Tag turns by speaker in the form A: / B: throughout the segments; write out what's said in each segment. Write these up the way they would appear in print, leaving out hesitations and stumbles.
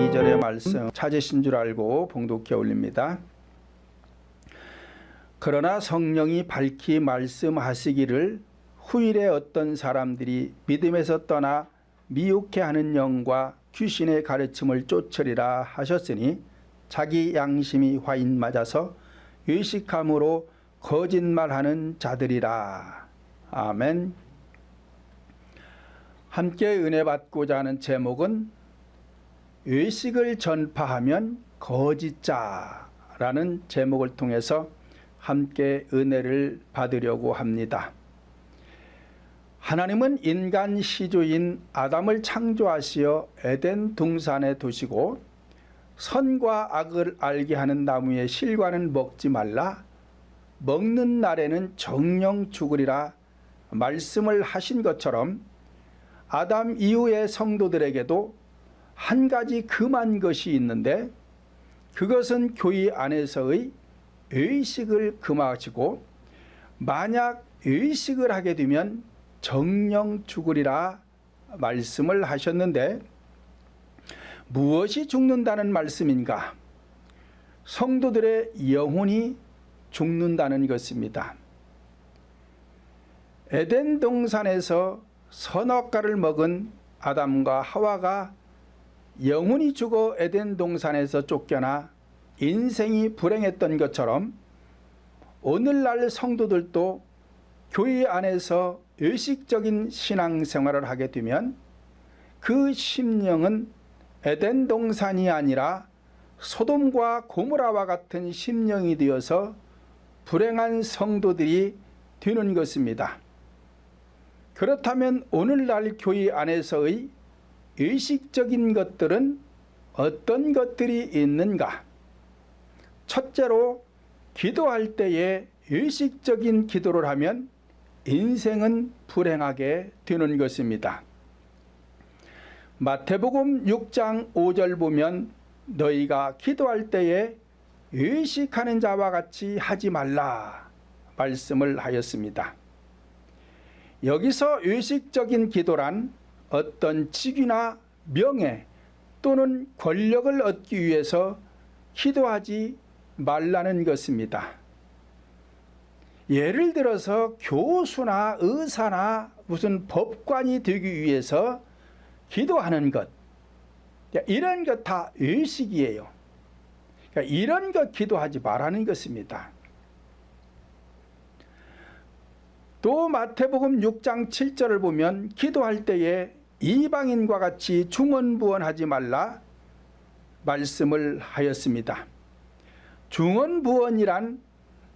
A: 2절의 말씀 찾으신 줄 알고 봉독해 올립니다. 그러나 성령이 밝히 말씀하시기를 후일에 어떤 사람들이 믿음에서 떠나 미혹해 하는 영과 귀신의 가르침을 쫓으리라 하셨으니 자기 양심이 화인 맞아서 의식함으로 거짓말하는 자들이라. 아멘. 함께 은혜 받고자 하는 제목은 의식을 전파하면 거짓자라는 제목을 통해서 함께 은혜를 받으려고 합니다. 하나님은 인간 시조인 아담을 창조하시어 에덴 동산에 두시고 선과 악을 알게 하는 나무의 실과는 먹지 말라, 먹는 날에는 정령 죽으리라 말씀을 하신 것처럼 아담 이후의 성도들에게도 한 가지 금한 것이 있는데 그것은 교회 안에서의 의식을 금하시고 만약 의식을 하게 되면 정령 죽으리라 말씀을 하셨는데 무엇이 죽는다는 말씀인가? 성도들의 영혼이 죽는다는 것입니다. 에덴 동산에서 선악과를 먹은 아담과 하와가 영혼이 죽어 에덴 동산에서 쫓겨나 인생이 불행했던 것처럼 오늘날 성도들도 교회 안에서 의식적인 신앙생활을 하게 되면 그 심령은 에덴 동산이 아니라 소돔과 고모라와 같은 심령이 되어서 불행한 성도들이 되는 것입니다. 그렇다면 오늘날 교회 안에서의 의식적인 것들은 어떤 것들이 있는가? 첫째로 기도할 때에 의식적인 기도를 하면 인생은 불행하게 되는 것입니다. 마태복음 6장 5절 보면 너희가 기도할 때에 의식하는 자와 같이 하지 말라 말씀을 하였습니다. 여기서 의식적인 기도란 어떤 직위나 명예 또는 권력을 얻기 위해서 기도하지 말라는 것입니다. 예를 들어서 교수나 의사나 무슨 법관이 되기 위해서 기도하는 것, 이런 것 다 의식이에요. 그러니까 이런 것 기도하지 말라는 것입니다. 또 마태복음 6장 7절을 보면 기도할 때에 이방인과 같이 중언부언하지 말라 말씀을 하였습니다. 중언부언이란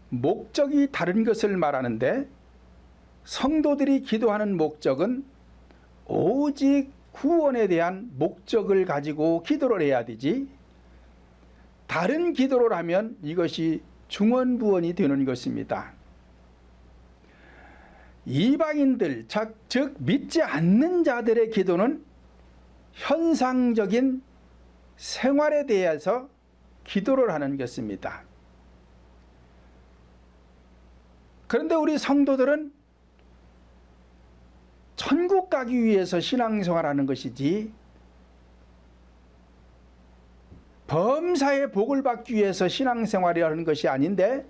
A: 목적이 다른 것을 말하는데 성도들이 기도하는 목적은 오직 구원에 대한 목적을 가지고 기도를 해야 되지, 다른 기도를 하면 이것이 중언부언이 되는 것입니다. 이방인들, 즉 믿지 않는 자들의 기도는 현상적인 생활에 대해서 기도를 하는 것입니다. 그런데 우리 성도들은 천국 가기 위해서 신앙생활하는 것이지 범사의 복을 받기 위해서 신앙생활을 하는 것이 아닌데,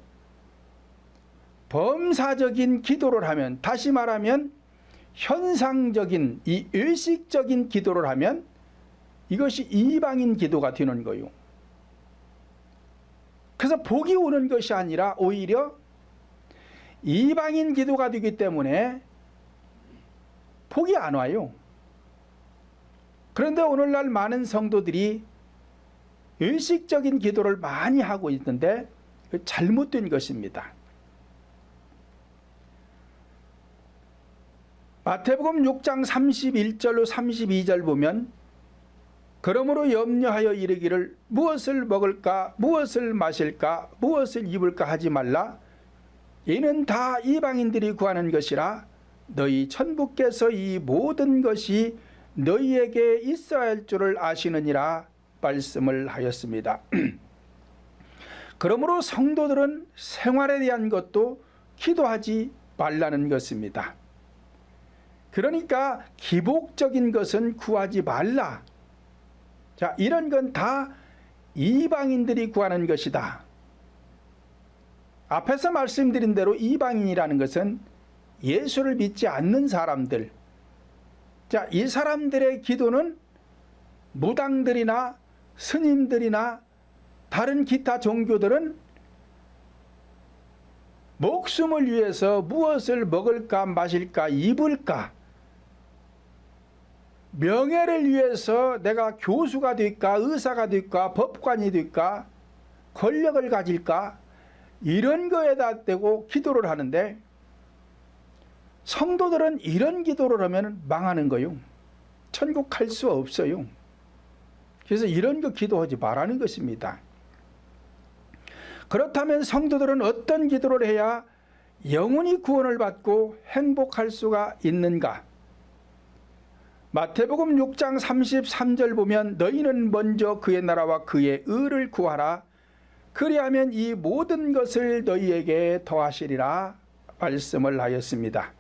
A: 범사적인 기도를 하면, 다시 말하면 현상적인 이 의식적인 기도를 하면 이것이 이방인 기도가 되는 거예요. 그래서 복이 오는 것이 아니라 오히려 이방인 기도가 되기 때문에 복이 안 와요. 그런데 오늘날 많은 성도들이 의식적인 기도를 많이 하고 있는데 잘못된 것입니다. 마태복음 6장 31절로 32절 보면 그러므로 염려하여 이르기를 무엇을 먹을까 무엇을 마실까 무엇을 입을까 하지 말라. 이는 다 이방인들이 구하는 것이라 너희 천부께서 이 모든 것이 너희에게 있어야 할 줄을 아시느니라 말씀을 하였습니다. 그러므로 성도들은 생활에 대한 것도 기도하지 말라는 것입니다. 그러니까 기복적인 것은 구하지 말라. 자, 이런 건 다 이방인들이 구하는 것이다. 앞에서 말씀드린 대로 이방인이라는 것은 예수를 믿지 않는 사람들. 자, 이 사람들의 기도는 무당들이나 스님들이나 다른 기타 종교들은 목숨을 위해서 무엇을 먹을까 마실까 입을까, 명예를 위해서 내가 교수가 될까 의사가 될까 법관이 될까 권력을 가질까 이런 거에다 대고 기도를 하는데, 성도들은 이런 기도를 하면 망하는 거요. 천국 갈 수 없어요. 그래서 이런 거 기도하지 말라는 것입니다. 그렇다면 성도들은 어떤 기도를 해야 영원히 구원을 받고 행복할 수가 있는가? 마태복음 6장 33절 보면 너희는 먼저 그의 나라와 그의 의를 구하라. 그리하면 이 모든 것을 너희에게 더하시리라 말씀을 하였습니다.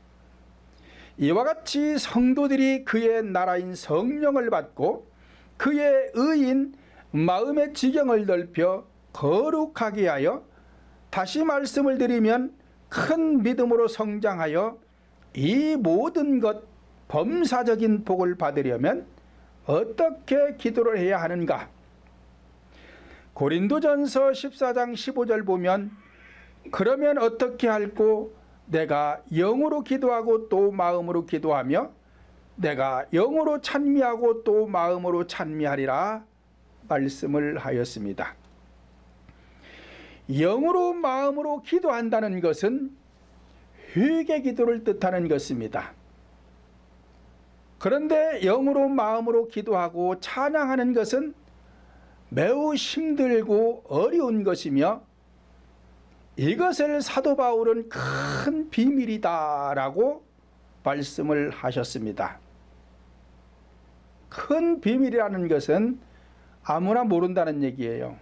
A: 이와 같이 성도들이 그의 나라인 성령을 받고 그의 의인 마음의 지경을 넓혀 거룩하게 하여, 다시 말씀을 드리면 큰 믿음으로 성장하여 이 모든 것 범사적인 복을 받으려면 어떻게 기도를 해야 하는가? 고린도전서 14장 15절 보면 그러면 어떻게 할꼬? 내가 영으로 기도하고 또 마음으로 기도하며 내가 영으로 찬미하고 또 마음으로 찬미하리라 말씀을 하였습니다. 영으로 마음으로 기도한다는 것은 회개 기도를 뜻하는 것입니다. 그런데 영으로 마음으로 기도하고 찬양하는 것은 매우 힘들고 어려운 것이며, 이것을 사도 바울은 큰 비밀이다라고 말씀을 하셨습니다. 큰 비밀이라는 것은 아무나 모른다는 얘기예요.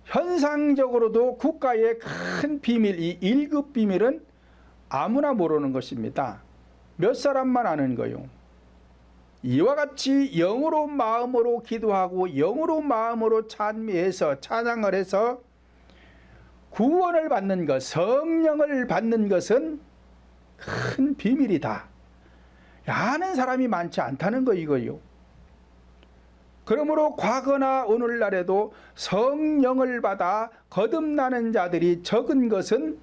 A: 현상적으로도 국가의 큰 비밀, 이 1급 비밀은 아무나 모르는 것입니다. 몇 사람만 아는 거요. 이와 같이 영으로 마음으로 기도하고 영으로 마음으로 찬미해서 찬양을 해서 구원을 받는 것, 성령을 받는 것은 큰 비밀이다. 아는 사람이 많지 않다는 거 이거요. 그러므로 과거나 오늘날에도 성령을 받아 거듭나는 자들이 적은 것은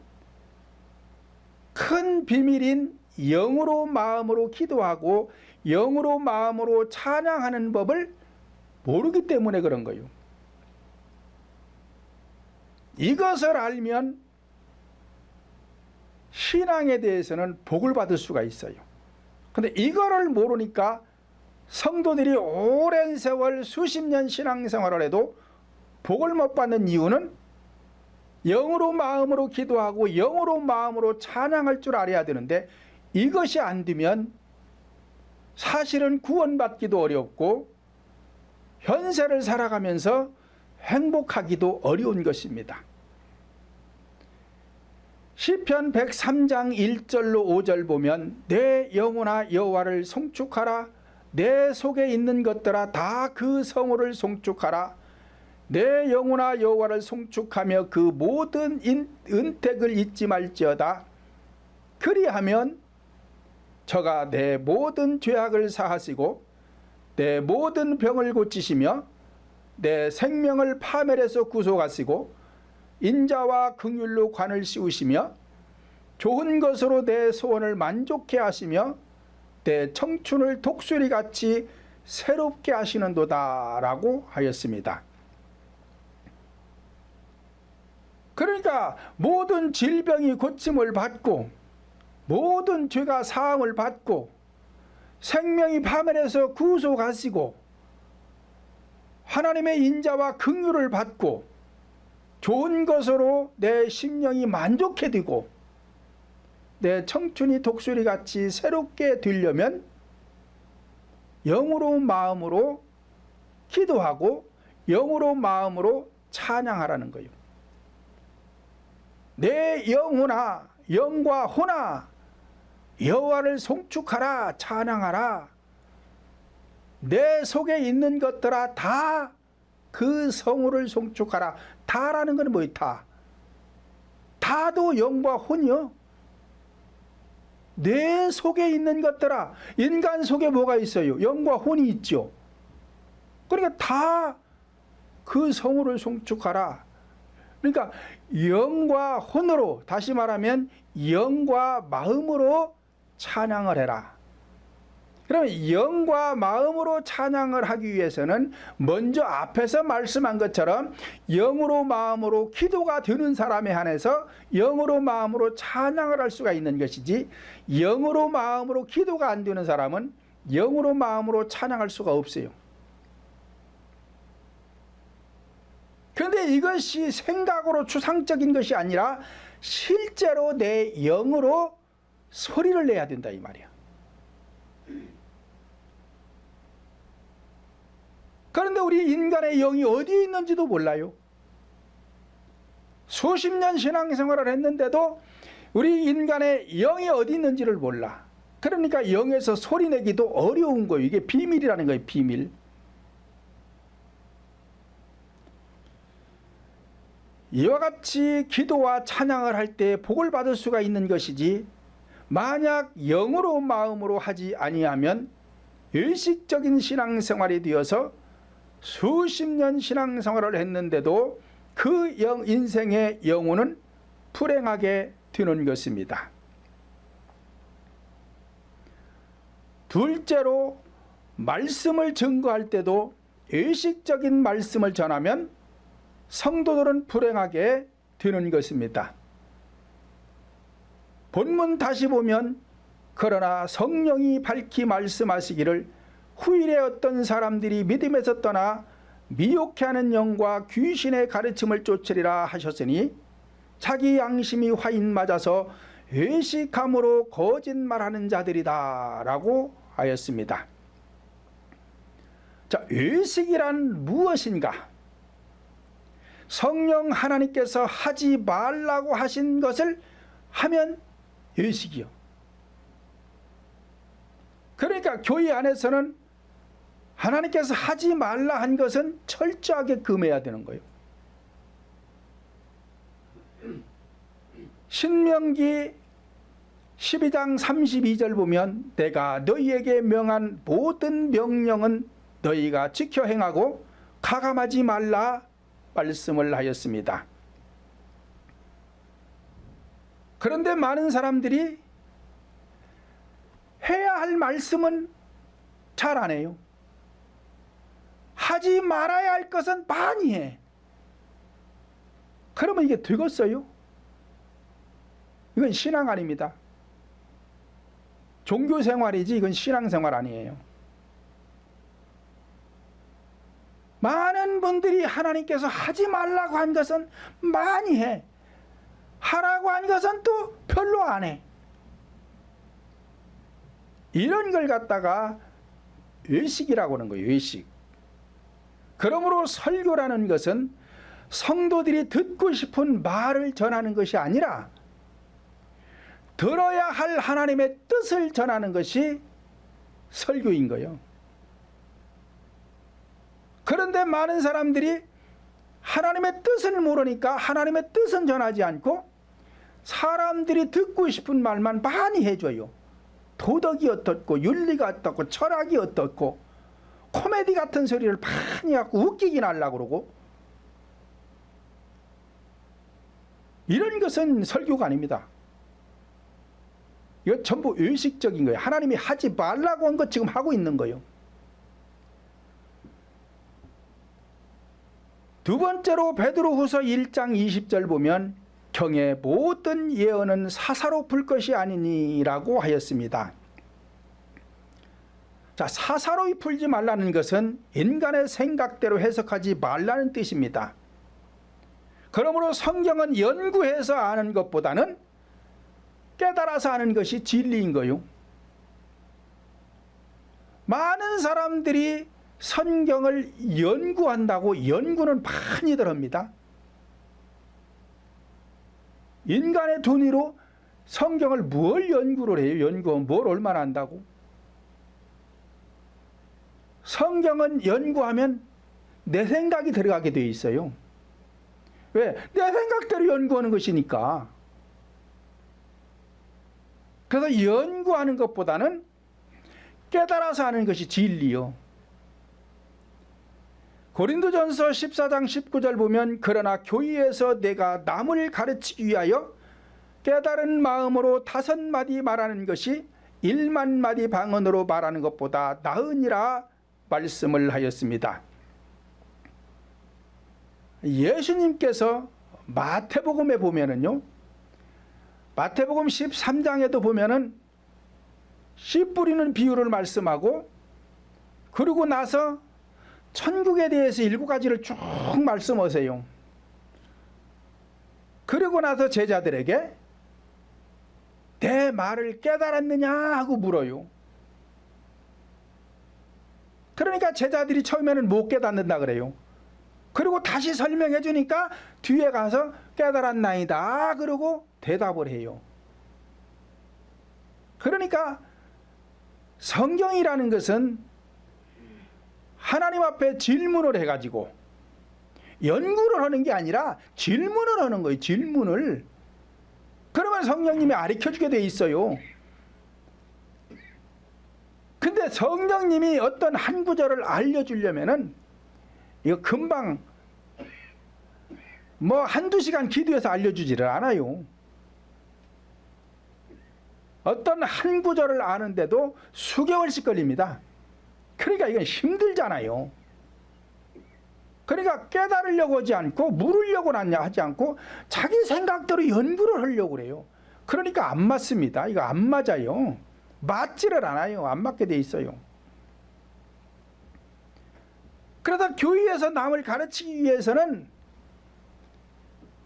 A: 큰 비밀인 영으로 마음으로 기도하고 영으로 마음으로 찬양하는 법을 모르기 때문에 그런 거예요. 이것을 알면 신앙에 대해서는 복을 받을 수가 있어요. 근데 이거를 모르니까 성도들이 오랜 세월 수십 년 신앙생활을 해도 복을 못 받는 이유는 영으로 마음으로 기도하고 영으로 마음으로 찬양할 줄 알아야 되는데, 이것이 안 되면 사실은 구원받기도 어렵고 현세를 살아가면서 행복하기도 어려운 것입니다. 시편 103장 1절로 5절 보면 내 영혼아 여호와를 송축하라. 내 속에 있는 것들아 다 그 성호를 송축하라. 내 영혼아 여호와를 송축하며 그 모든 은택을 잊지 말지어다. 그리하면 저가 내 모든 죄악을 사하시고 내 모든 병을 고치시며 내 생명을 파멸에서 구속하시고 인자와 긍휼로 관을 씌우시며 좋은 것으로 내 소원을 만족해 하시며 내 청춘을 독수리같이 새롭게 하시는도다 라고 하였습니다. 그러니까 모든 질병이 고침을 받고 모든 죄가 사함을 받고 생명이 파멸해서 구속하시고 하나님의 인자와 긍휼을 받고 좋은 것으로 내 심령이 만족해 되고 내 청춘이 독수리같이 새롭게 되려면 영으로 마음으로 기도하고 영으로 마음으로 찬양하라는 거예요. 내 영혼아 영과 혼아 여호와를 송축하라 찬양하라. 내 속에 있는 것들아 다 그 성호를 송축하라. 다라는 건 뭐예요? 다. 다도 영과 혼이요. 내 속에 있는 것들아. 인간 속에 뭐가 있어요? 영과 혼이 있죠. 그러니까 다 그 성호를 송축하라. 그러니까 영과 혼으로, 다시 말하면 영과 마음으로 찬양을 해라. 그러면 영과 마음으로 찬양을 하기 위해서는 먼저 앞에서 말씀한 것처럼 영으로 마음으로 기도가 되는 사람에 한해서 영으로 마음으로 찬양을 할 수가 있는 것이지, 영으로 마음으로 기도가 안 되는 사람은 영으로 마음으로 찬양할 수가 없어요. 그런데 이것이 생각으로 추상적인 것이 아니라 실제로 내 영으로 소리를 내야 된다 이 말이야. 그런데 우리 인간의 영이 어디에 있는지도 몰라요. 수십 년 신앙생활을 했는데도 우리 인간의 영이 어디 있는지를 몰라. 그러니까 영에서 소리내기도 어려운 거예요. 이게 비밀이라는 거예요. 비밀. 이와 같이 기도와 찬양을 할 때 복을 받을 수가 있는 것이지, 만약 영으로 마음으로 하지 아니하면 의식적인 신앙생활이 되어서 수십 년 신앙생활을 했는데도 그 인생의 영혼은 불행하게 되는 것입니다. 둘째로, 말씀을 증거할 때도 의식적인 말씀을 전하면 성도들은 불행하게 되는 것입니다. 본문 다시 보면, 그러나 성령이 밝히 말씀하시기를 후일에 어떤 사람들이 믿음에서 떠나 미혹해 하는 영과 귀신의 가르침을 쫓으리라 하셨으니 자기 양심이 화인 맞아서 외식함으로 거짓말하는 자들이다 라고 하였습니다. 자, 외식이란 무엇인가? 성령 하나님께서 하지 말라고 하신 것을 하면 외식이요. 그러니까 교회 안에서는 하나님께서 하지 말라 한 것은 철저하게 금해야 되는 거예요. 신명기 12장 32절 보면 내가 너희에게 명한 모든 명령은 너희가 지켜 행하고 가감하지 말라 말씀을 하였습니다. 그런데 많은 사람들이 해야 할 말씀은 잘 안 해요. 하지 말아야 할 것은 많이 해. 그러면 이게 되겠어요? 이건 신앙 아닙니다. 종교생활이지 이건 신앙생활 아니에요. 많은 분들이 하나님께서 하지 말라고 한 것은 많이 해. 하라고 한 것은 또 별로 안 해. 이런 걸 갖다가 외식이라고 하는 거예요. 외식. 그러므로 설교라는 것은 성도들이 듣고 싶은 말을 전하는 것이 아니라 들어야 할 하나님의 뜻을 전하는 것이 설교인 거예요. 그런데 많은 사람들이 하나님의 뜻을 모르니까 하나님의 뜻은 전하지 않고 사람들이 듣고 싶은 말만 많이 해줘요. 도덕이 어떻고 윤리가 어떻고 철학이 어떻고 코미디 같은 소리를 많이 하고 웃기긴 하려고 그러고, 이런 것은 설교가 아닙니다. 이거 전부 의식적인 거예요. 하나님이 하지 말라고 한 것 지금 하고 있는 거예요. 두 번째로 베드로후서 1장 20절 보면 경의 모든 예언은 사사로 풀 것이 아니니라고 하였습니다. 자, 사사로이 풀지 말라는 것은 인간의 생각대로 해석하지 말라는 뜻입니다. 그러므로 성경은 연구해서 아는 것보다는 깨달아서 아는 것이 진리인 거요. 많은 사람들이 성경을 연구한다고 연구는 많이들 합니다. 인간의 돈으로 성경을 뭘 연구를 해요? 연구하면 뭘 얼마나 한다고? 성경은 연구하면 내 생각이 들어가게 되어 있어요. 왜? 내 생각대로 연구하는 것이니까. 그래서 연구하는 것보다는 깨달아서 하는 것이 진리요. 고린도전서 14장 19절 보면 그러나 교회에서 내가 남을 가르치기 위하여 깨달은 마음으로 5마디 말하는 것이 1만마디 방언으로 말하는 것보다 나으니라 말씀을 하였습니다. 예수님께서 마태복음에 보면은요, 마태복음 13장에도 보면은 씨 뿌리는 비유를 말씀하고, 그러고 나서 천국에 대해서 7가지를 쭉 말씀하세요. 그러고 나서 제자들에게 내 말을 깨달았느냐 하고 물어요. 그러니까 제자들이 처음에는 못 깨닫는다 그래요. 그리고 다시 설명해 주니까 뒤에 가서 깨달았나이다 그러고 대답을 해요. 그러니까 성경이라는 것은 하나님 앞에 질문을 해가지고 연구를 하는 게 아니라 질문을 하는 거예요. 질문을. 그러면 성령님이 가르쳐주게 돼 있어요. 근데 성령님이 어떤 한 구절을 알려주려면은 이거 금방 뭐 한두 시간 기도해서 알려주지를 않아요. 어떤 한 구절을 아는데도 수개월씩 걸립니다. 그러니까 이건 힘들잖아요. 그러니까 깨달으려고 하지 않고 물으려고 하지 않고 자기 생각대로 연구를 하려고 그래요. 그러니까 안 맞습니다. 이거 안 맞아요. 맞지를 않아요. 안 맞게 돼 있어요. 그래서 교회에서 남을 가르치기 위해서는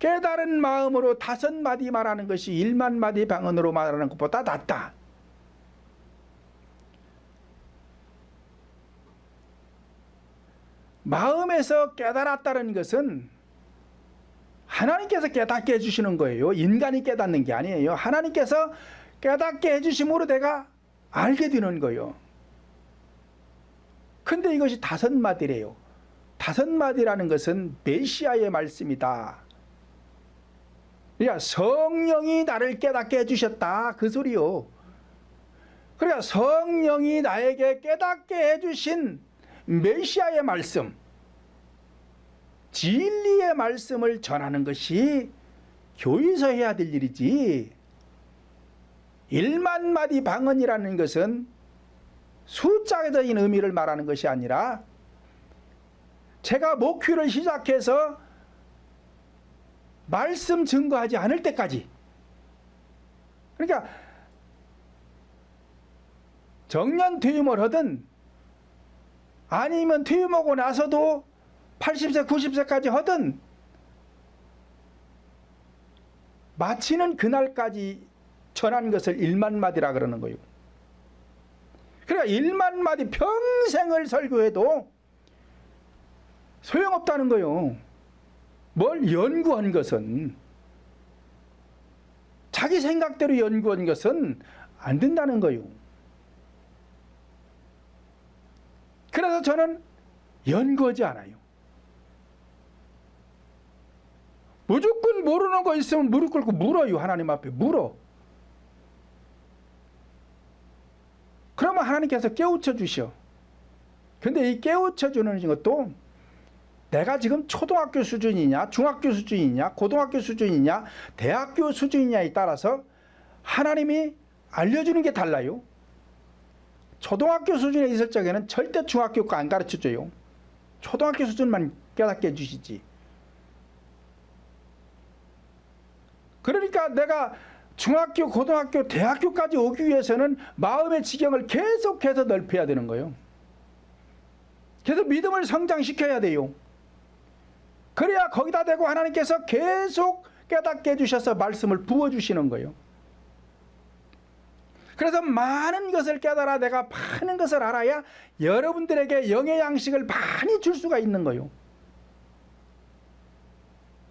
A: 깨달은 마음으로 5마디 말하는 것이 1만마디 방언으로 말하는 것보다 낫다. 마음에서 깨달았다는 것은 하나님께서 깨닫게 해주시는 거예요. 인간이 깨닫는 게 아니에요. 하나님께서 깨닫게 해주심으로 내가 알게 되는 거예요. 근데 이것이 5마디래요. 5마디라는 것은 메시아의 말씀이다. 그러니까 성령이 나를 깨닫게 해주셨다 그 소리요. 그러니까 성령이 나에게 깨닫게 해주신 메시아의 말씀, 진리의 말씀을 전하는 것이 교회에서 해야 될 일이지, 1만마디 방언이라는 것은 숫자적인 의미를 말하는 것이 아니라 제가 목회를 시작해서 말씀 증거하지 않을 때까지, 그러니까 정년 퇴임을 하든 아니면 퇴임하고 나서도 80세 90세까지 하든 마치는 그날까지 전한 것을 1만마디라 그러는 거예요. 그러니까 1만마디 평생을 설교해도 소용없다는 거예요. 뭘 연구한 것은, 자기 생각대로 연구한 것은 안 된다는 거예요. 그래서 저는 연구하지 않아요. 무조건 모르는 거 있으면 무릎 꿇고 물어요. 하나님 앞에 물어. 그러면 하나님께서 깨우쳐 주셔. 근데 이 깨우쳐 주는 것도 내가 지금 초등학교 수준이냐, 중학교 수준이냐, 고등학교 수준이냐, 대학교 수준이냐에 따라서 하나님이 알려주는 게 달라요. 초등학교 수준에 있을 적에는 절대 중학교 거 안 가르쳐줘요. 초등학교 수준만 깨닫게 해주시지. 그러니까 내가 중학교, 고등학교, 대학교까지 오기 위해서는 마음의 지경을 계속해서 넓혀야 되는 거예요. 그래서 믿음을 성장시켜야 돼요. 그래야 거기다 대고 하나님께서 계속 깨닫게 해주셔서 말씀을 부어주시는 거예요. 그래서 많은 것을 깨달아 내가 많은 것을 알아야 여러분들에게 영의 양식을 많이 줄 수가 있는 거예요.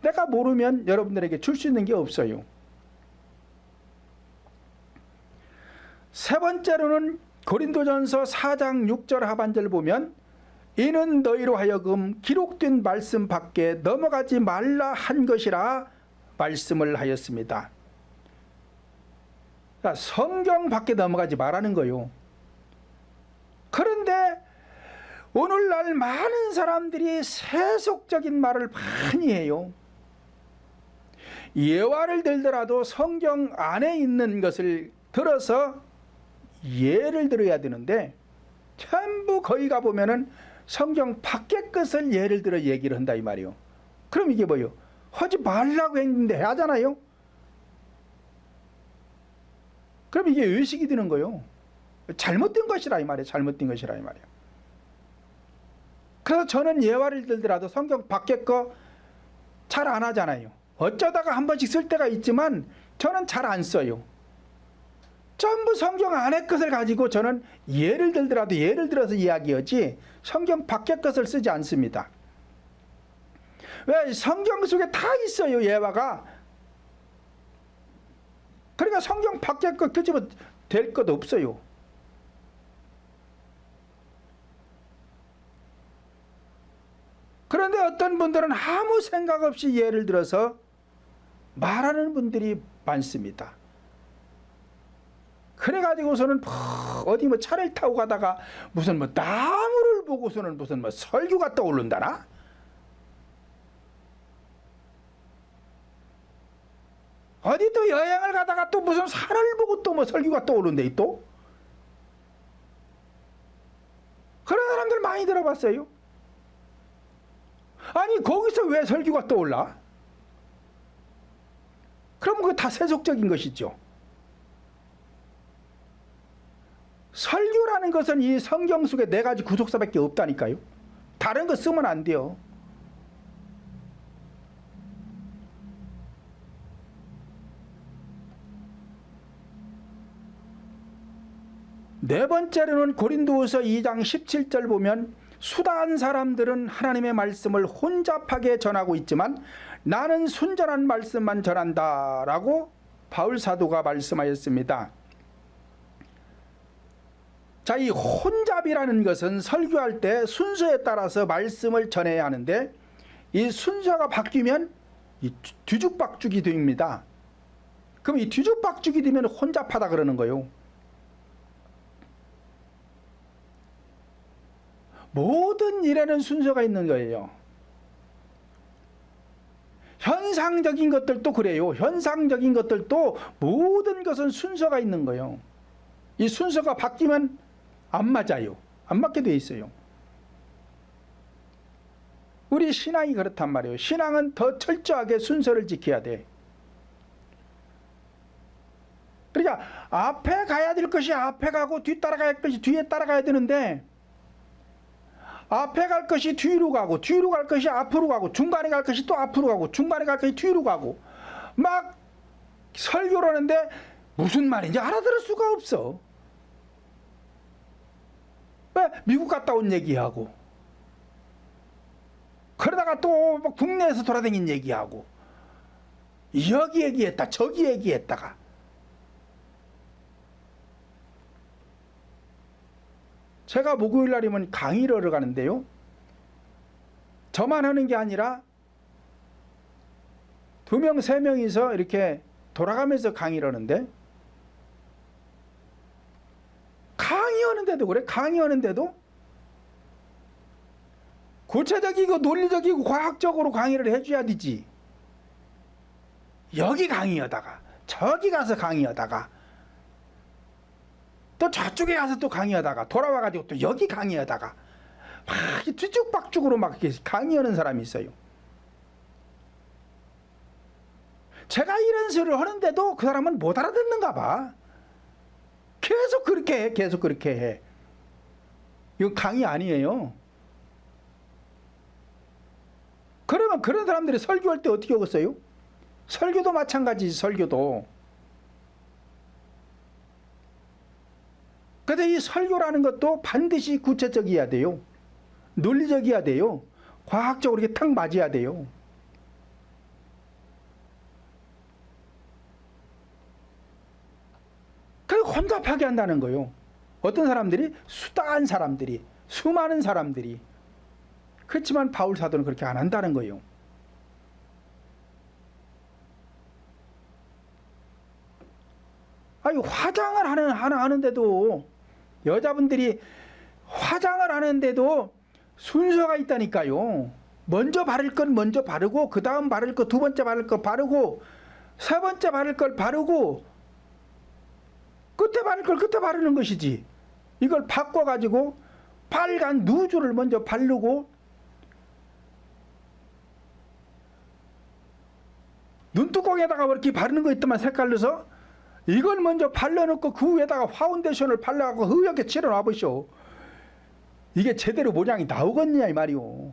A: 내가 모르면 여러분들에게 줄 수 있는 게 없어요. 세 번째로는 고린도전서 4장 6절 하반절 보면 이는 너희로 하여금 기록된 말씀 밖에 넘어가지 말라 한 것이라 말씀을 하였습니다. 성경 밖에 넘어가지 말라는 거요. 그런데 오늘날 많은 사람들이 세속적인 말을 많이 해요. 예화를 들더라도 성경 안에 있는 것을 들어서 예를 들어야 되는데 전부 거기 가보면은 성경 밖의 것을 예를 들어 얘기를 한다 이 말이요. 그럼 이게 뭐요? 하지 말라고 했는데 하잖아요. 그럼 이게 의식이 드는 거요. 잘못된 것이라 이 말이에요. 잘못된 것이라 이 말이에요. 그래서 저는 예화를 들더라도 성경 밖의 거 잘 안 하잖아요. 어쩌다가 한 번씩 쓸 때가 있지만 저는 잘 안 써요. 전부 성경 안의 것을 가지고 저는 예를 들더라도 예를 들어서 이야기하지 성경 밖의 것을 쓰지 않습니다. 왜? 성경 속에 다 있어요, 예화가. 그러니까 성경 밖의 것 끄집어 될 것 없어요. 그런데 어떤 분들은 아무 생각 없이 예를 들어서 말하는 분들이 많습니다. 그래가지고서는 어디 뭐 차를 타고 가다가 무슨 뭐 나무를 보고서는 무슨 뭐 설교가 떠오른다나? 어디 또 여행을 가다가 또 무슨 산을 보고 또 뭐 설교가 떠오른대 또? 그런 사람들 많이 들어봤어요. 아니 거기서 왜 설교가 떠올라? 그럼 그거 다 세속적인 것이죠. 설교라는 것은 이 성경 속에 4가지 구속사밖에 없다니까요. 다른 거 쓰면 안 돼요. 네 번째로는 고린도후서 2장 17절 보면 수다한 사람들은 하나님의 말씀을 혼잡하게 전하고 있지만 나는 순전한 말씀만 전한다 라고 바울 사도가 말씀하였습니다. 자, 이 혼잡이라는 것은 설교할 때 순서에 따라서 말씀을 전해야 하는데 이 순서가 바뀌면 이 뒤죽박죽이 됩니다. 그럼 이 뒤죽박죽이 되면 혼잡하다 그러는 거예요. 모든 일에는 순서가 있는 거예요. 현상적인 것들도 그래요. 현상적인 것들도 모든 것은 순서가 있는 거예요. 이 순서가 바뀌면 안 맞아요. 안 맞게 돼 있어요. 우리 신앙이 그렇단 말이에요. 신앙은 더 철저하게 순서를 지켜야 돼. 그러니까 앞에 가야 될 것이 앞에 가고 뒤 따라가야 할 것이 뒤에 따라가야 되는데 앞에 갈 것이 뒤로 가고 뒤로 갈 것이 앞으로 가고 중간에 갈 것이 또 앞으로 가고 중간에 갈 것이 뒤로 가고 막 설교를 하는데 무슨 말인지 알아들을 수가 없어. 왜? 미국 갔다 온 얘기하고 그러다가 또 막 국내에서 돌아다닌 얘기하고 여기 얘기했다 저기 얘기했다가 제가 목요일 날이면 강의를 하러 가는데요. 저만 하는 게 아니라 2명, 3명이서 이렇게 돌아가면서 강의를 하는데 강의하는데도 그래? 강의하는데도 구체적이고 논리적이고 과학적으로 강의를 해줘야 되지. 여기 강의하다가 저기 가서 강의하다가 또 저쪽에 가서 또 강의하다가 돌아와가지고 또 여기 강의하다가 막 뒤죽박죽으로 막 강의하는 사람이 있어요. 제가 이런 소리를 하는데도 그 사람은 못 알아듣는가 봐. 계속 그렇게 해. 계속 그렇게 해. 이건 강의 아니에요. 그러면 그런 사람들이 설교할 때 어떻게 하겠어요? 설교도 마찬가지지. 설교도. 그래서 이 설교라는 것도 반드시 구체적이어야 돼요. 논리적이어야 돼요. 과학적으로 이렇게 탁 맞아야 돼요. 그리고 혼잡하게 한다는 거예요. 어떤 사람들이 수다한 사람들이 수많은 사람들이 그렇지만 바울 사도는 그렇게 안 한다는 거예요. 아니 화장을 하는데도 여자분들이 화장을 하는데도 순서가 있다니까요. 먼저 바를 건 먼저 바르고 그 다음 바를 거 두 번째 바를 거 바르고 세 번째 바를 걸 바르고 끝에 바를 걸 끝에 바르는 것이지. 이걸 바꿔가지고 빨간 누주를 먼저 바르고 눈두꺼기에다가 이렇게 바르는 거 있더만 색깔로서 이걸 먼저 발라놓고 그 위에다가 파운데이션을 발라갖고 흐옇게 칠해놔 보시오. 이게 제대로 모양이 나오겠냐 이 말이오.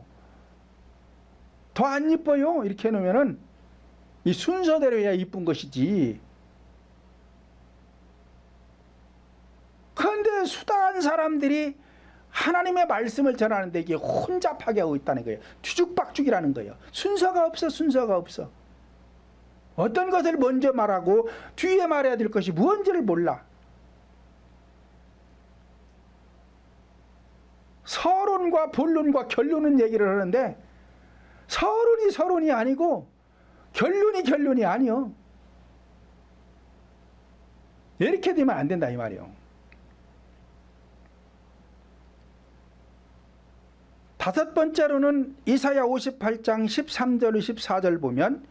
A: 더 안 이뻐요. 이렇게 해놓으면은 이 순서대로 해야 이쁜 것이지. 그런데 수다한 사람들이 하나님의 말씀을 전하는데 이게 혼잡하게 하고 있다는 거예요. 뒤죽박죽이라는 거예요. 순서가 없어. 순서가 없어. 어떤 것을 먼저 말하고 뒤에 말해야 될 것이 무언지를 몰라. 서론과 본론과 결론은 얘기를 하는데 서론이 서론이 아니고 결론이 아니요. 이렇게 되면 안 된다 이 말이요. 다섯 번째로는 이사야 58장 13절 14절 보면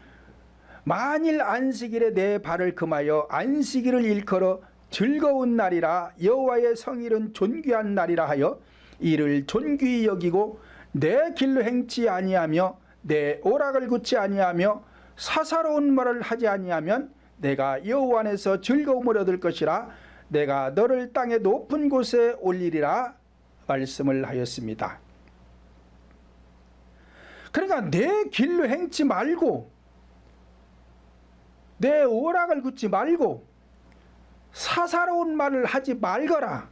A: 만일 안식일에 내 발을 금하여 안식일을 일컬어 즐거운 날이라 여호와의 성일은 존귀한 날이라 하여 이를 존귀히 여기고 내 길로 행치 아니하며 내 오락을 굳지 아니하며 사사로운 말을 하지 아니하면 내가 여호와 안에서 즐거움을 얻을 것이라 내가 너를 땅의 높은 곳에 올리리라 말씀을 하였습니다. 그러니까 내 길로 행치 말고 내 오락을 굳지 말고 사사로운 말을 하지 말거라.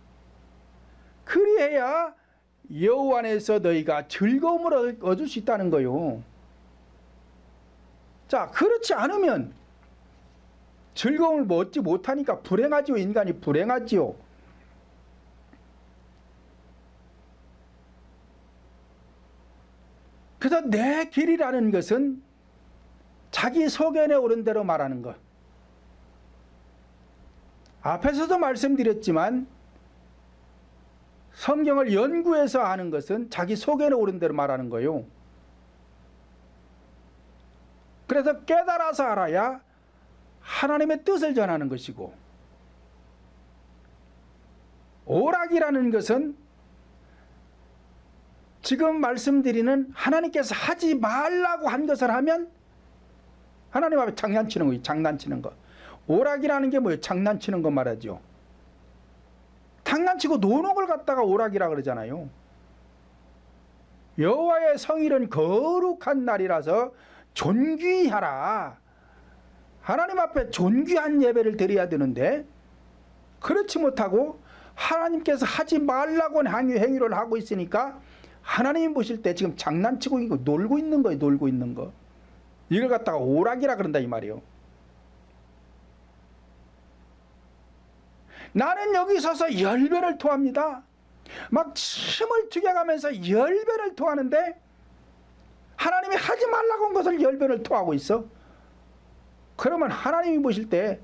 A: 그리해야 여호와 안에서 너희가 즐거움을 얻을 수 있다는 거요. 자, 그렇지 않으면 즐거움을 얻지 못하니까 불행하지요. 인간이 불행하지요. 그래서 내 길이라는 것은 자기 소견에 오른 대로 말하는 것. 앞에서도 말씀드렸지만 성경을 연구해서 하는 것은 자기 소견에 오른 대로 말하는 거예요. 그래서 깨달아서 알아야 하나님의 뜻을 전하는 것이고, 오락이라는 것은 지금 말씀드리는 하나님께서 하지 말라고 한 것을 하면 하나님 앞에 장난치는 거예요. 장난치는 거. 오락이라는 게 뭐예요? 장난치는 거 말하죠. 장난치고 노는 걸 갖다가 오락이라 그러잖아요. 여호와의 성일은 거룩한 날이라서 존귀히 하라. 하나님 앞에 존귀한 예배를 드려야 되는데 그렇지 못하고 하나님께서 하지 말라고 행위를 하고 있으니까 하나님이 보실 때 지금 장난치고 있고 놀고 있는 거예요. 놀고 있는 거. 이걸 갖다가 오락이라 그런다 이 말이에요. 나는 여기 서서 열변을 토합니다. 막 침을 튀겨가면서 열변을 토하는데 하나님이 하지 말라고 한 것을 열변을 토하고 있어. 그러면 하나님이 보실 때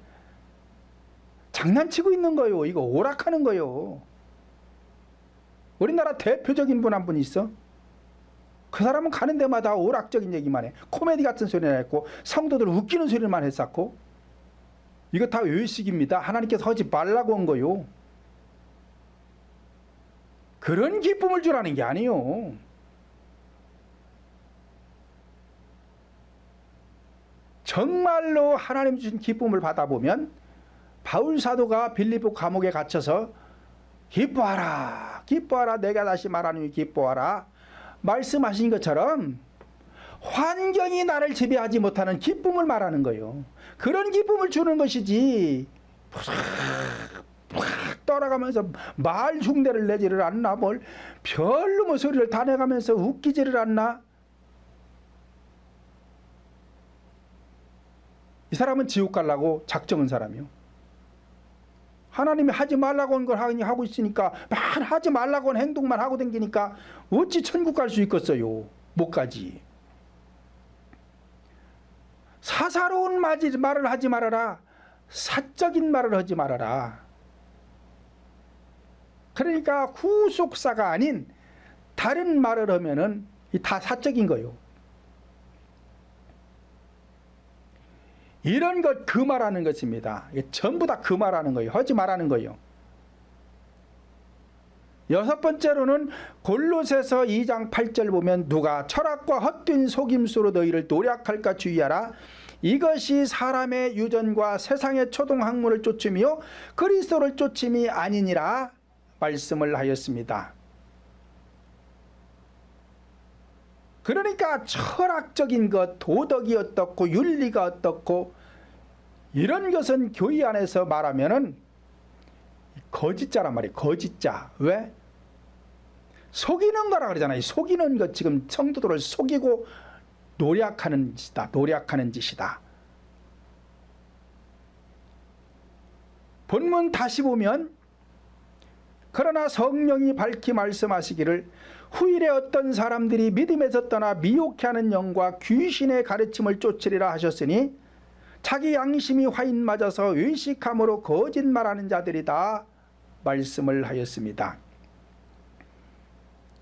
A: 장난치고 있는 거요. 이거 오락하는 거요. 우리나라 대표적인 분 한 분 있어. 그 사람은 가는 데마다 오락적인 얘기만 해. 코미디 같은 소리를 했고 성도들 웃기는 소리만 했었고, 이거 다 의식입니다. 하나님께서 하지 말라고 한 거요. 그런 기쁨을 주라는 게 아니요. 정말로 하나님 주신 기쁨을 받아보면 바울 사도가 빌립보 감옥에 갇혀서 기뻐하라, 기뻐하라, 내가 다시 말하니 기뻐하라 말씀하신 것처럼 환경이 나를 지배하지 못하는 기쁨을 말하는 거예요. 그런 기쁨을 주는 것이지 팍 떠나가면서 말 흉내를 내지를 않나, 뭘 별로 뭐 소리를 다 내가면서 웃기지를 않나. 이 사람은 지옥 가려고 작정한 사람이요. 하나님이 하지 말라고 한 걸 하고 있으니까 하지 말라고 한 행동만 하고 다니니까 어찌 천국 갈 수 있겠어요? 못 가지. 사사로운 말을 하지 말아라. 사적인 말을 하지 말아라. 그러니까 후속사가 아닌 다른 말을 하면은 다 사적인 거요. 이런 것 금하라는 것입니다. 전부 다 금하라는 거예요. 하지 말라는 거예요. 여섯 번째로는 골로새서 2장 8절 보면 누가 철학과 헛된 속임수로 너희를 노략할까 주의하라. 이것이 사람의 유전과 세상의 초동학문을 쫓음이요 그리스도를 쫓음이 아니니라 말씀을 하였습니다. 그러니까 철학적인 것, 도덕이 어떻고 윤리가 어떻고 이런 것은 교회 안에서 말하면은 거짓자란 말이에요. 거짓자. 왜? 속이는 거라 그러잖아요. 속이는 것, 지금 성도들을 속이고 노략하는 짓이다. 노략하는 짓이다. 본문 다시 보면 그러나 성령이 밝히 말씀하시기를 후일에 어떤 사람들이 믿음에서 떠나 미혹해 하는 영과 귀신의 가르침을 쫓으리라 하셨으니 자기 양심이 화인 맞아서 의식함으로 거짓말하는 자들이다 말씀을 하였습니다.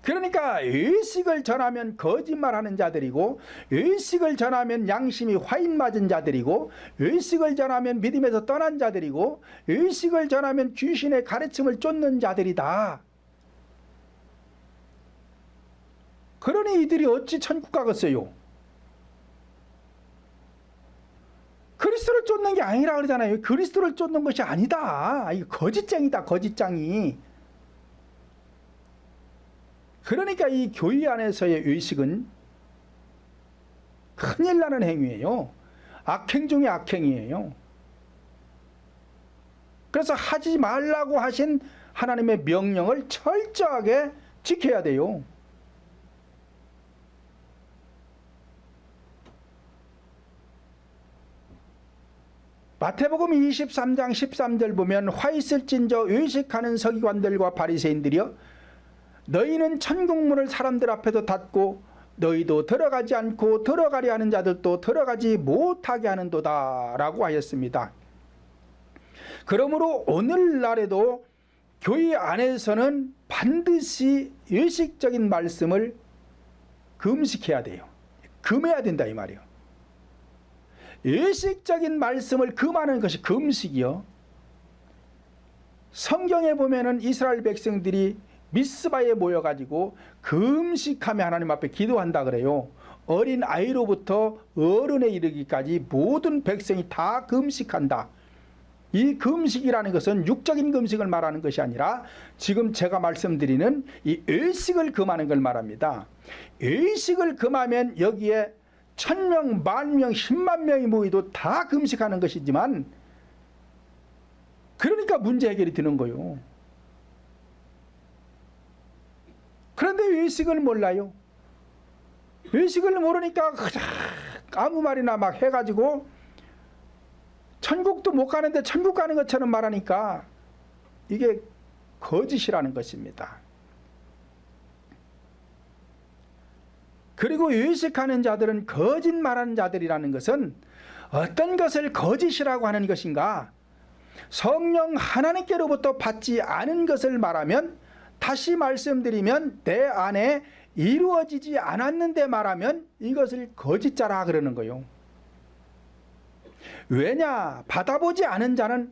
A: 그러니까 의식을 전하면 거짓말하는 자들이고, 의식을 전하면 양심이 화인 맞은 자들이고, 의식을 전하면 믿음에서 떠난 자들이고, 의식을 전하면 귀신의 가르침을 쫓는 자들이다. 그러니 이들이 어찌 천국 가겠어요? 그리스도를 쫓는 게 아니라 그러잖아요. 그리스도를 쫓는 것이 아니다. 이거 거짓쟁이다. 거짓장이. 그러니까 이 교회 안에서의 의식은 큰일 나는 행위예요. 악행 중에 악행이에요. 그래서 하지 말라고 하신 하나님의 명령을 철저하게 지켜야 돼요. 마태복음 23장 13절 보면 화 있을진저 의식하는 서기관들과 바리새인들이여 너희는 천국문을 사람들 앞에도 닫고 너희도 들어가지 않고 들어가려 하는 자들도 들어가지 못하게 하는도다 라고 하였습니다. 그러므로 오늘날에도 교회 안에서는 반드시 의식적인 말씀을 금식해야 돼요. 금해야 된다 이 말이에요. 의식적인 말씀을 금하는 것이 금식이요. 성경에 보면은 이스라엘 백성들이 미스바에 모여가지고 금식하며 하나님 앞에 기도한다 그래요. 어린 아이로부터 어른에 이르기까지 모든 백성이 다 금식한다. 이 금식이라는 것은 육적인 금식을 말하는 것이 아니라 지금 제가 말씀드리는 이 의식을 금하는 걸 말합니다. 의식을 금하면 여기에 1000명, 10,000명, 10만 명이 모이도 다 금식하는 것이지만 그러니까 문제 해결이 되는 거예요. 그런데 의식을 몰라요. 의식을 모르니까 아무 말이나 막 해가지고 천국도 못 가는데 천국 가는 것처럼 말하니까 이게 거짓이라는 것입니다. 그리고 의식하는 자들은 거짓말하는 자들이라는 것은 어떤 것을 거짓이라고 하는 것인가? 성령 하나님께로부터 받지 않은 것을 말하면, 다시 말씀드리면 내 안에 이루어지지 않았는데 말하면 이것을 거짓자라 그러는 거예요. 왜냐? 받아보지 않은 자는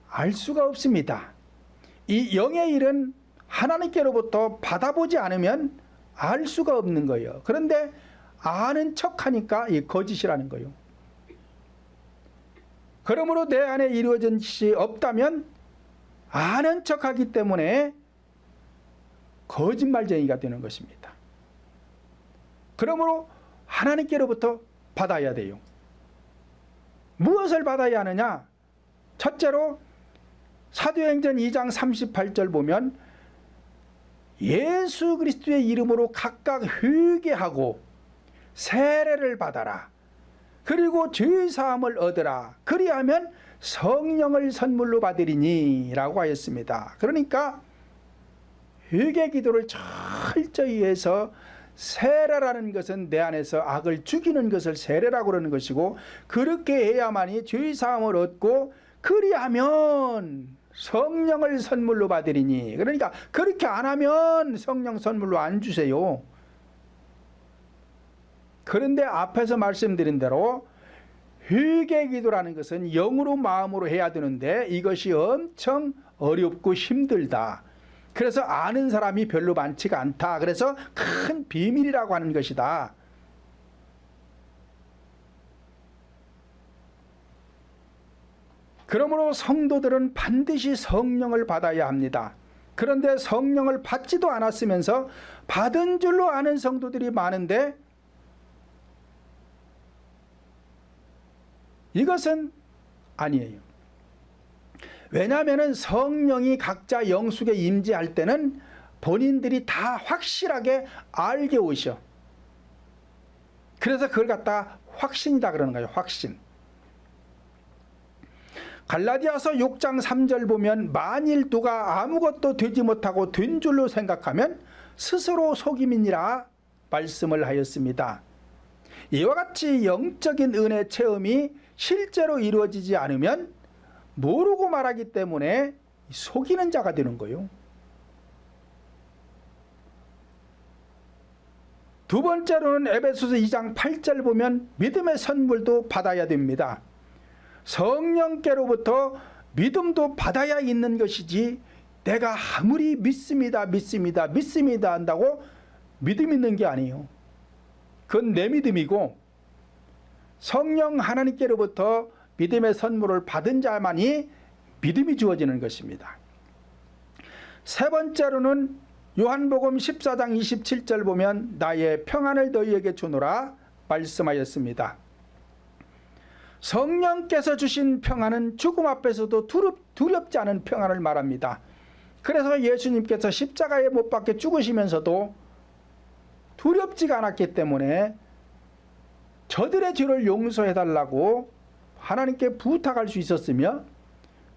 A: 알 수가 없습니다. 이 영의 일은 하나님께로부터 받아보지 않으면 알 수가 없는 거예요. 그런데 아는 척하니까 이 거짓이라는 거예요. 그러므로 내 안에 이루어진 것이 없다면 아는 척하기 때문에 거짓말쟁이가 되는 것입니다. 그러므로 하나님께로부터 받아야 돼요. 무엇을 받아야 하느냐? 첫째로 사도행전 2장 38절 보면 예수 그리스도의 이름으로 각각 회개하고 세례를 받아라. 그리고 죄 사함을 얻으라. 그리하면 성령을 선물로 받으리니 라고 하였습니다. 그러니까 회개 기도를 철저히 해서, 세례라는 것은 내 안에서 악을 죽이는 것을 세례라고 그러는 것이고, 그렇게 해야만이 죄 사함을 얻고, 그리하면 성령을 선물로 받으리니. 그러니까 그렇게 안 하면 성령 선물로 안 주세요. 그런데 앞에서 말씀드린 대로 회개 기도라는 것은 영으로 마음으로 해야 되는데 이것이 엄청 어렵고 힘들다. 그래서 아는 사람이 별로 많지가 않다. 그래서 큰 비밀이라고 하는 것이다. 그러므로 성도들은 반드시 성령을 받아야 합니다. 그런데 성령을 받지도 않았으면서 받은 줄로 아는 성도들이 많은데, 이것은 아니에요. 왜냐하면 성령이 각자 영속에 임재할 때는 본인들이 다 확실하게 알게 오셔. 그래서 그걸 갖다 확신이다 그러는 거예요. 확신. 갈라디아서 6장 3절 보면, 만일 누가 아무것도 되지 못하고 된 줄로 생각하면 스스로 속임이니라 말씀을 하였습니다. 이와 같이 영적인 은혜 체험이 실제로 이루어지지 않으면 모르고 말하기 때문에 속이는 자가 되는 거예요. 두 번째로는 에베소서 2장 8절 보면 믿음의 선물도 받아야 됩니다. 성령께로부터 믿음도 받아야 있는 것이지, 내가 아무리 믿습니다 한다고 믿음 있는 게 아니에요. 그건 내 믿음이고, 성령 하나님께로부터 믿음의 선물을 받은 자만이 믿음이 주어지는 것입니다. 세 번째로는 요한복음 14장 27절 보면 나의 평안을 너희에게 주노라 말씀하였습니다. 성령께서 주신 평안은 죽음 앞에서도 두렵지 않은 평안을 말합니다. 그래서 예수님께서 십자가에 못 박혀 죽으시면서도 두렵지가 않았기 때문에 저들의 죄를 용서해달라고 하나님께 부탁할 수 있었으며,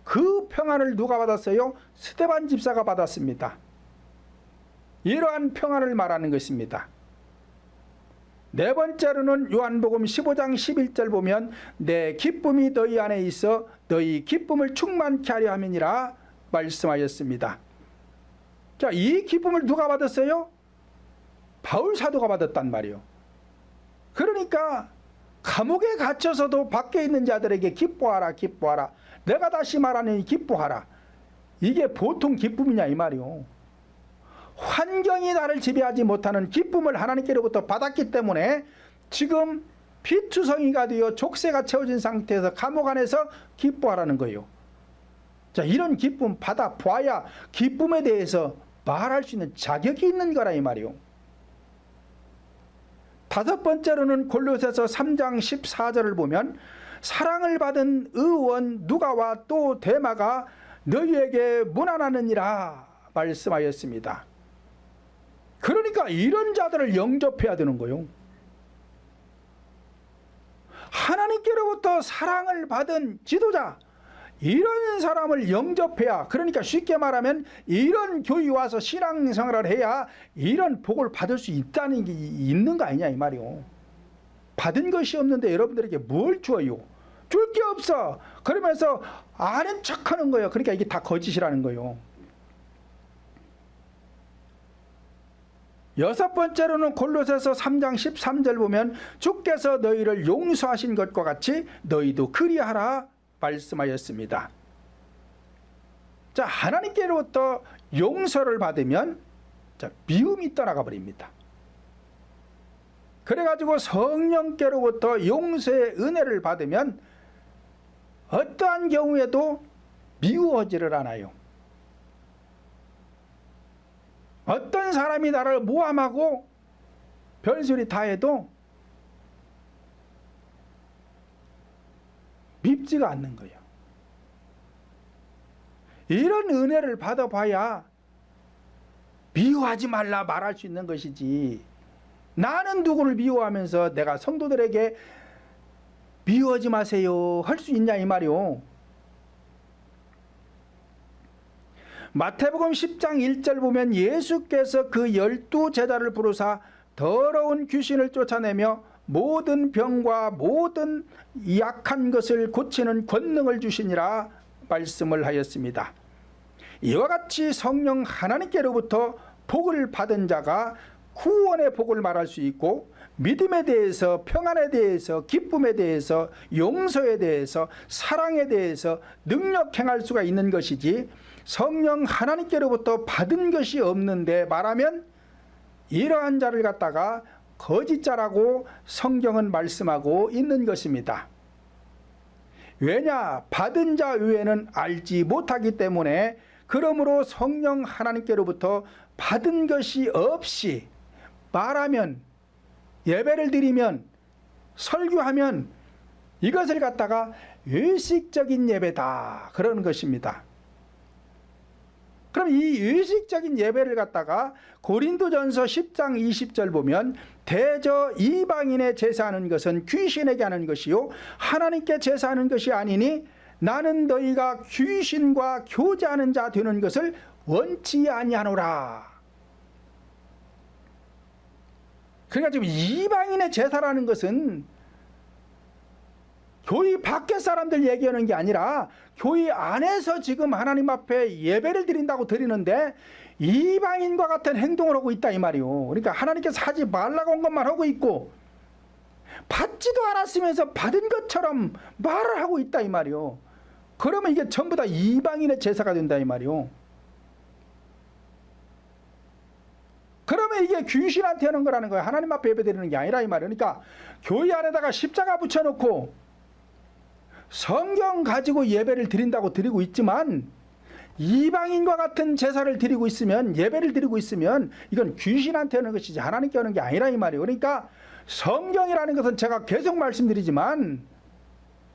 A: 그 평안을 누가 받았어요? 스데반 집사가 받았습니다. 이러한 평안을 말하는 것입니다. 네 번째로는 요한복음 15장 11절 보면 내 기쁨이 너희 안에 있어 너희 기쁨을 충만케 하려 함이니라 말씀하였습니다. 자, 이 기쁨을 누가 받았어요? 바울 사도가 받았단 말이에요. 그러니까 감옥에 갇혀서도 밖에 있는 자들에게 기뻐하라 기뻐하라, 내가 다시 말하니 기뻐하라, 이게 보통 기쁨이냐 이 말이요. 환경이 나를 지배하지 못하는 기쁨을 하나님께로부터 받았기 때문에 지금 피투성이가 되어 족쇄가 채워진 상태에서 감옥 안에서 기뻐하라는 거예요. 자, 이런 기쁨 받아 보아야 기쁨에 대해서 말할 수 있는 자격이 있는 거라 이 말이요. 다섯 번째로는 골로새서 3장 14절을 보면 사랑을 받은 의원 누가와 또 데마가 너희에게 문안하느니라 말씀하였습니다. 그러니까 이런 자들을 영접해야 되는 거예요. 하나님께로부터 사랑을 받은 지도자, 이런 사람을 영접해야, 그러니까 쉽게 말하면 이런 교회 와서 신앙생활을 해야 이런 복을 받을 수 있다는 게 있는 거 아니냐 이 말이요. 받은 것이 없는데 여러분들에게 뭘 줘요? 줄 게 없어. 그러면서 아는 척하는 거예요. 그러니까 이게 다 거짓이라는 거예요. 여섯 번째로는 골로새서 3장 13절 보면 주께서 너희를 용서하신 것과 같이 너희도 그리하라 말씀하였습니다. 자, 하나님께로부터 용서를 받으면 미움이 떠나가 버립니다. 그래가지고 성령께로부터 용서의 은혜를 받으면 어떠한 경우에도 미워하지를 않아요. 어떤 사람이 나를 모함하고 별소리 다 해도 밉지가 않는 거예요. 이런 은혜를 받아봐야 미워하지 말라 말할 수 있는 것이지, 나는 누구를 미워하면서 내가 성도들에게 미워하지 마세요 할 수 있냐 이 말이요. 마태복음 10장 1절 보면 예수께서 그 12 제자를 부르사 더러운 귀신을 쫓아내며 모든 병과 모든 약한 것을 고치는 권능을 주시니라 말씀을 하였습니다. 이와 같이 성령 하나님께로부터 복을 받은 자가 구원의 복을 말할 수 있고, 믿음에 대해서, 평안에 대해서, 기쁨에 대해서, 용서에 대해서, 사랑에 대해서 능력 행할 수가 있는 것이지, 성령 하나님께로부터 받은 것이 없는데 말하면 이러한 자를 갖다가 거짓자라고 성경은 말씀하고 있는 것입니다. 왜냐? 받은 자 외에는 알지 못하기 때문에. 그러므로 성령 하나님께로부터 받은 것이 없이 말하면, 예배를 드리면, 설교하면 이것을 갖다가 의식적인 예배다 그러는 것입니다. 그럼 이 의식적인 예배를 갖다가 고린도전서 10장 20절 보면 대저 이방인의 제사하는 것은 귀신에게 하는 것이요 하나님께 제사하는 것이 아니니 나는 너희가 귀신과 교제하는 자 되는 것을 원치 아니하노라. 그러니까 지금 이방인의 제사라는 것은 교회 밖에 사람들 얘기하는 게 아니라 교회 안에서 지금 하나님 앞에 예배를 드린다고 드리는데 이방인과 같은 행동을 하고 있다 이 말이요. 그러니까 하나님께서 하지 말라고 한 것만 하고 있고 받지도 않았으면서 받은 것처럼 말을 하고 있다 이 말이요. 그러면 이게 전부 다 이방인의 제사가 된다 이 말이요. 그러면 이게 귀신한테 하는 거라는 거예요. 하나님 앞에 예배 드리는 게 아니라 이 말이에요. 그러니까 교회 안에다가 십자가 붙여놓고 성경 가지고 예배를 드린다고 드리고 있지만 이방인과 같은 제사를 드리고 있으면, 예배를 드리고 있으면 이건 귀신한테 하는 것이지 하나님께 하는 게 아니라 이 말이에요. 그러니까 성경이라는 것은 제가 계속 말씀드리지만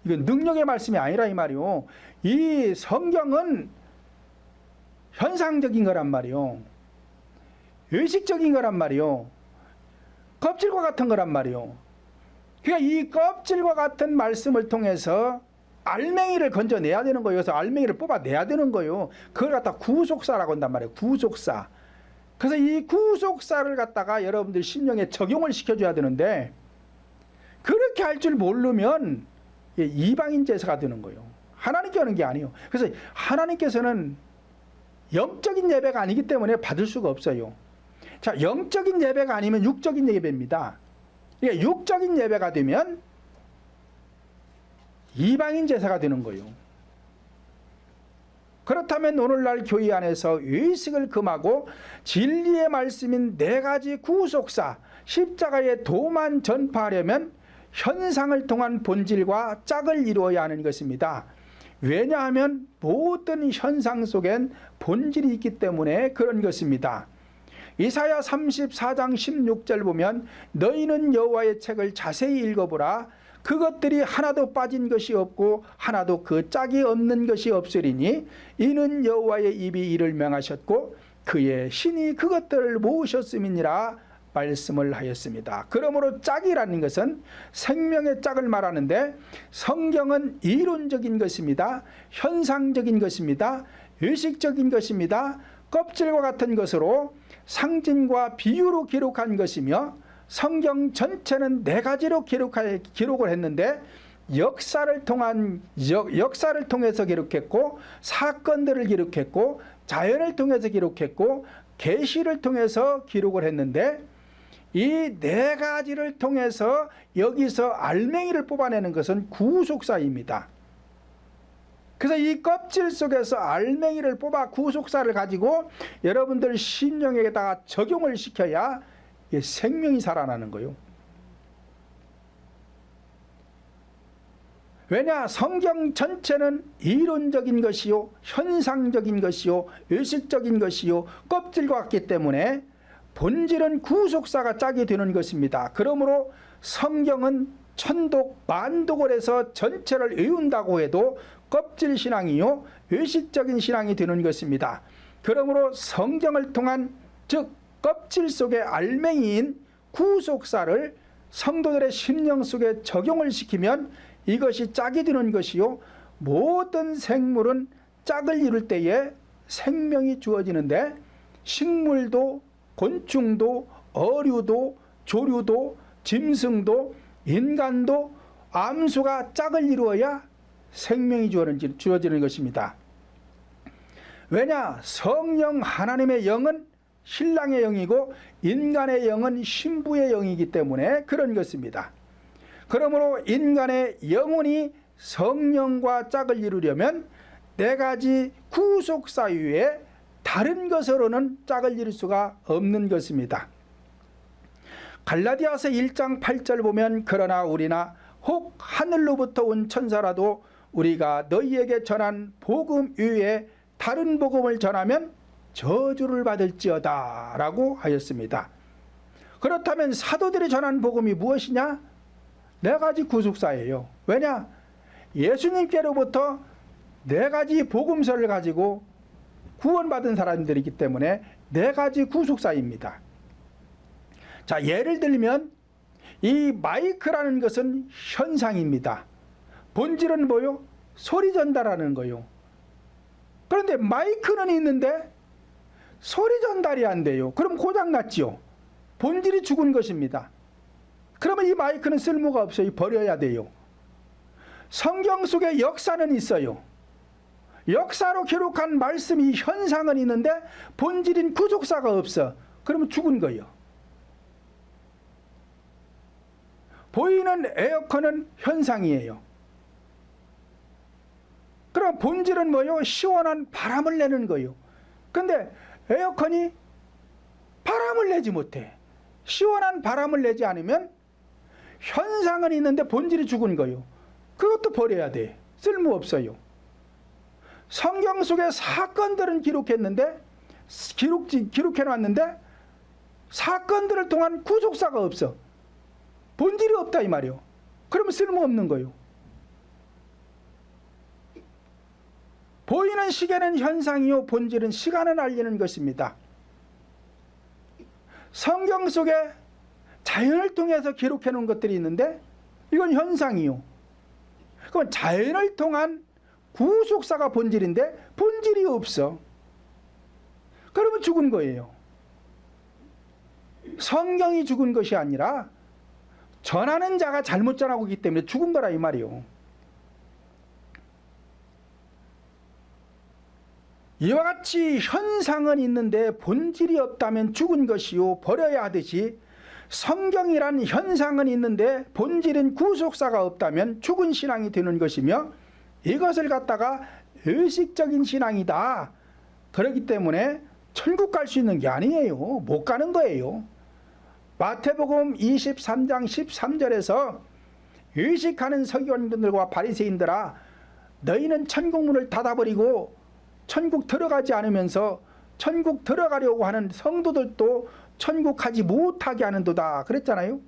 A: 이건 능력의 말씀이 아니라 이 말이에요. 이 성경은 현상적인 거란 말이에요. 의식적인 거란 말이에요. 껍질과 같은 거란 말이에요. 그러니까 이 껍질과 같은 말씀을 통해서 알맹이를 건져내야 되는 거예요. 그래서 알맹이를 뽑아내야 되는 거예요. 그걸 갖다 구속사라고 한단 말이에요. 구속사. 그래서 이 구속사를 갖다가 여러분들 심령에 적용을 시켜줘야 되는데 그렇게 할 줄 모르면 이방인 제사가 되는 거예요. 하나님께 하는 게 아니에요. 그래서 하나님께서는 영적인 예배가 아니기 때문에 받을 수가 없어요. 자, 영적인 예배가 아니면 육적인 예배입니다. 그러니까 육적인 예배가 되면 이방인 제사가 되는 거예요. 그렇다면 오늘날 교회 안에서 의식을 금하고 진리의 말씀인 4가지 구속사, 십자가의 도만 전파하려면 현상을 통한 본질과 짝을 이루어야 하는 것입니다. 왜냐하면 모든 현상 속엔 본질이 있기 때문에 그런 것입니다. 이사야 34장 16절 보면 너희는 여호와의 책을 자세히 읽어보라. 그것들이 하나도 빠진 것이 없고 하나도 그 짝이 없는 것이 없으리니 이는 여호와의 입이 이를 명하셨고 그의 신이 그것들을 모으셨음이니라 말씀을 하였습니다. 그러므로 짝이라는 것은 생명의 짝을 말하는데 성경은 이론적인 것입니다. 현상적인 것입니다. 의식적인 것입니다. 껍질과 같은 것으로 상징과 비유로 기록한 것이며 성경 전체는 4가지로 기록을 했는데 역사를 통해서 기록했고 사건들을 기록했고 자연을 통해서 기록했고 계시를 통해서 기록을 했는데 이 4가지를 통해서 여기서 알맹이를 뽑아내는 것은 구속사입니다. 그래서 이 껍질 속에서 알맹이를 뽑아 구속사를 가지고 여러분들 심령에다가 적용을 시켜야 생명이 살아나는 거예요. 왜냐? 성경 전체는 이론적인 것이요 현상적인 것이요 의식적인 것이요 껍질과 같기 때문에 본질은 구속사가 짝이 되는 것입니다. 그러므로 성경은 천독 만독을 해서 전체를 외운다고 해도 껍질 신앙이요 의식적인 신앙이 되는 것입니다. 그러므로 성경을 통한 즉 껍질 속의 알맹이인 구속사를 성도들의 심령 속에 적용을 시키면 이것이 짝이 되는 것이요 모든 생물은 짝을 이룰 때에 생명이 주어지는데 식물도 곤충도 어류도 조류도 짐승도 인간도 암수가 짝을 이루어야 생명이 주어지는 것입니다. 왜냐? 성령 하나님의 영은 신랑의 영이고 인간의 영은 신부의 영이기 때문에 그런 것입니다. 그러므로 인간의 영혼이 성령과 짝을 이루려면 네 가지 구속 사유에 다른 것으로는 짝을 이룰 수가 없는 것입니다. 갈라디아서 1장 8절 보면 그러나 우리나 혹 하늘로부터 온 천사라도 우리가 너희에게 전한 복음 위에 다른 복음을 전하면 저주를 받을지어다 라고 하였습니다. 그렇다면 사도들이 전한 복음이 무엇이냐? 네 가지 구속사예요. 왜냐? 예수님께로부터 네 가지 복음서를 가지고 구원받은 사람들이기 때문에 네 가지 구속사입니다. 자, 예를 들면 이 마이크라는 것은 현상입니다. 본질은 뭐요? 소리 전달하는 거요. 그런데 마이크는 있는데 소리 전달이 안 돼요. 그럼 고장났지요. 본질이 죽은 것입니다. 그러면 이 마이크는 쓸모가 없어요. 버려야 돼요. 성경 속에 역사는 있어요. 역사로 기록한 말씀이 현상은 있는데 본질인 구속사가 없어. 그러면 죽은 거예요. 보이는 에어컨은 현상이에요. 그럼 본질은 뭐요? 시원한 바람을 내는 거예요. 근데 에어컨이 바람을 내지 못해. 시원한 바람을 내지 않으면 현상은 있는데 본질이 죽은 거예요. 그것도 버려야 돼. 쓸모없어요. 성경 속에 사건들은 기록해놨는데 사건들을 통한 구속사가 없어. 본질이 없다 이 말이요. 그러면 쓸모없는 거예요. 보이는 시계는 현상이요 본질은 시간을 알리는 것입니다. 성경 속에 자연을 통해서 기록해 놓은 것들이 있는데 이건 현상이요. 그럼 자연을 통한 구속사가 본질인데 본질이 없어. 그러면 죽은 거예요. 성경이 죽은 것이 아니라 전하는 자가 잘못 전하고 있기 때문에 죽은 거라 이 말이요. 이와 같이 현상은 있는데 본질이 없다면 죽은 것이요 버려야 하듯이 성경이란 현상은 있는데 본질은 구속사가 없다면 죽은 신앙이 되는 것이며 이것을 갖다가 의식적인 신앙이다. 그렇기 때문에 천국 갈 수 있는 게 아니에요. 못 가는 거예요. 마태복음 23장 13절에서 의식하는 서기관들과 바리새인들아 너희는 천국문을 닫아버리고 천국 들어가지 않으면서 천국 들어가려고 하는 성도들도 천국 가지 못하게 하는도다 그랬잖아요.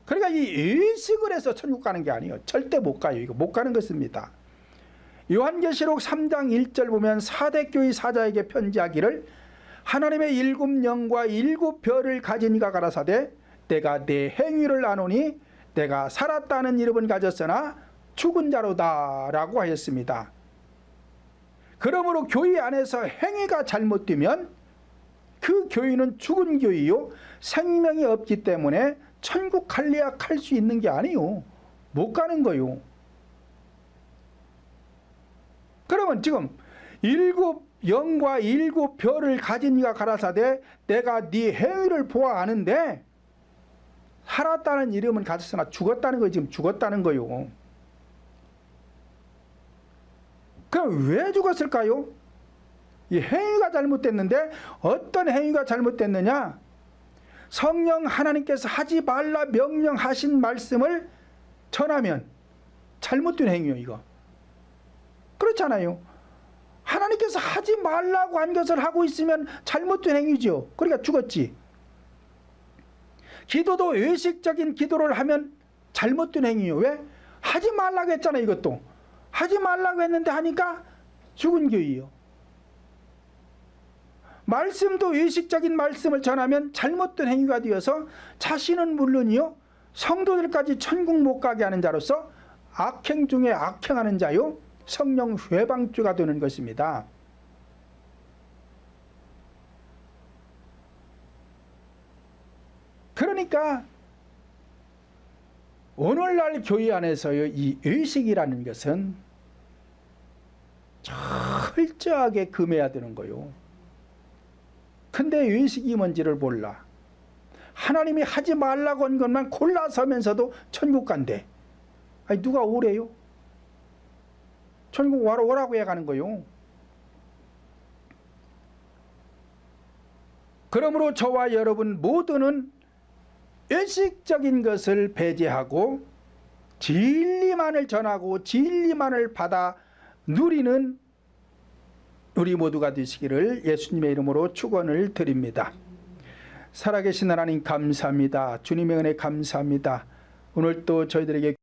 A: 그러니까 이 의식을 해서 천국 가는 게 아니에요. 절대 못 가요. 이거 못 가는 것입니다. 요한계시록 3장 1절 보면 사대교회 사자에게 편지하기를 하나님의 7영과 7별을 가진 이가 가라사대 내가 내 행위를 아노니 내가 살았다는 이름은 가졌으나 죽은 자로다 라고 하였습니다. 그러므로 교회 안에서 행위가 잘못되면 그 교회는 죽은 교회요 생명이 없기 때문에 천국 갈래야 갈 수 있는 게 아니요. 못 가는 거요. 그러면 지금 7영과 7별을 가진 이가 가라사대 내가 네 행위를 보아 아는데 살았다는 이름은 가졌으나 죽었다는 거예요. 지금 죽었다는 거요. 그럼 왜 죽었을까요? 이 행위가 잘못됐는데 어떤 행위가 잘못됐느냐? 성령 하나님께서 하지 말라 명령하신 말씀을 전하면 잘못된 행위요. 이거 그렇잖아요. 하나님께서 하지 말라고 한 것을 하고 있으면 잘못된 행위죠. 그러니까 죽었지. 기도도 의식적인 기도를 하면 잘못된 행위요. 왜? 하지 말라고 했잖아요. 이것도 하지 말라고 했는데 하니까 죽은 교회요. 말씀도 의식적인 말씀을 전하면 잘못된 행위가 되어서 자신은 물론이요 성도들까지 천국 못 가게 하는 자로서 악행 중에 악행하는 자요 성령 회방주가 되는 것입니다. 그러니까 오늘날 교회 안에서의 이 의식이라는 것은 철저하게 금해야 되는 거요. 근데 의식이 뭔지를 몰라. 하나님이 하지 말라고 한 것만 골라서면서도 천국 간대. 아니 누가 오래요? 천국 오라고 해가는 거요. 그러므로 저와 여러분 모두는 의식적인 것을 배제하고 진리만을 전하고 진리만을 받아 누리는 우리 모두가 되시기를 예수님의 이름으로 축원을 드립니다. 살아계신 하나님 감사합니다. 주님의 은혜 감사합니다. 오늘 또 저희들에게